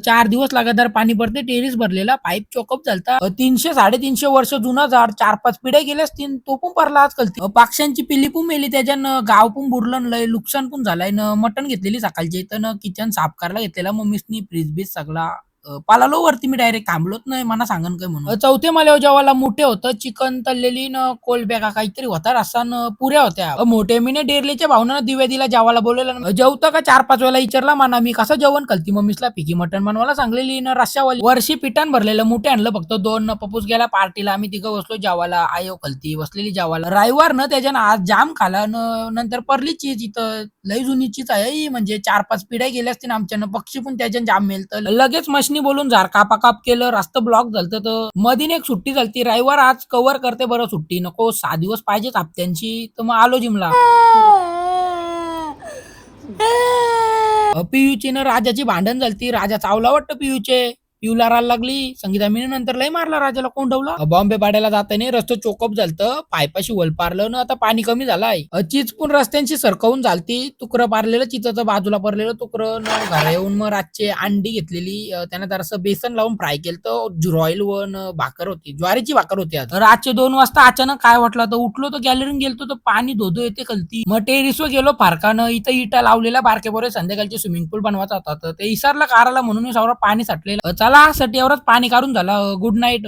4 दिवस लगातार पाणी पडते. टेरेस भरलेला, पाईप चोकअप झालता. 300-350 वर्ष जुना झाड, 4-5 पिढ्या गेल्या असतील, तो पण भरला आजकाल. पक्ष्यांची पिल्ली पण मेली त्याच्यानं, गाव पण बुडलं, लय नुकसान पण झालंय. मटण घेतलेली सकाळची इथं किचन साफ करायला घेतलेला मम्मीसनी, फ्रीज-बीज सगळा पळालो वरती मी डायरेक्ट थांबलोच नाही. मला सांगन काय म्हणून. चौथ्या माळ्यावर जेवायला मोठे होतं चिकन तळलेली कोलंब्या का काहीतरी होता रस्सा पुऱ्या होत्या. मोठे मीने डेरलेच्या भावनानं दिव्या दिला जेवायला बोलवलं. जेवतं का 4-5 वेळेला विचारला म्हणा मी कसं जेवण कलती मम्मीसला पिकी मटण बनवायला सांगलेली रश्शावाली. वर्षी पिठान भरलेलं मोठे आणलं फक्त 2 पप्पूस गेला पार्टीला. आम्ही तिघं बसलो जेवायला. आयो कलती बसलेली जेवायला. रविवार त्याच्यानं आज जाम खाला नंतर परली चीज इथं लय जुनी चीज आहे ही, म्हणजे 4-5 पिढ्या गेल्या असतील आमच्यानं. पक्षी पण त्याच्यानं जाम मेलतं. लगेच मशनी बोलून झाड कापाकाप केलं. रस्ता ब्लॉक झालतं तर मधीन एक सुट्टी झालती. रविवार आज कव्हर करते बरं सुट्टी. नको 6 दिवस पाहिजेच हप्त्यांची. तर मग आलो जिमला. पियूची राजाची भांडण झालती. राजा चावला वाटतं पियूचे. पिऊला राहायला लागली. संगीता मीने नंतर लय मारला राजाला कोंडवला. बॉम्बे पाड्याला जाताना रस्तं चोकअप झालतं. पायपाशी वल पारलं ना आता पाणी कमी झालाय. चीज पण रस्त्यांची सरकवून झालती. तुकडं पारलेलं चिचाचं बाजूला पडलेलं तुकडं घरा येऊन मग रातची अंडी घेतलेली. त्याने जरासं बेसन लावून फ्राय केलं. रॉयल वन भाकर होती. ज्वारीची भाकर होती. रातचे 2 वाजता अचानक काय वाटलं तर उठलो तर गॅलरीत गेलतो तर पाणी धोधो येते कलती. मग टेरिसवर गेलो फारकानं. इथं इटा लावलेला बारके पोरे संध्याकाळची स्विमिंग पूल बनवायचा होता तर ते इसारला काराला म्हणून मी सगळं पाणी साठलेलं. चला साठी एवढंच पाणी काढून झाला. Good night.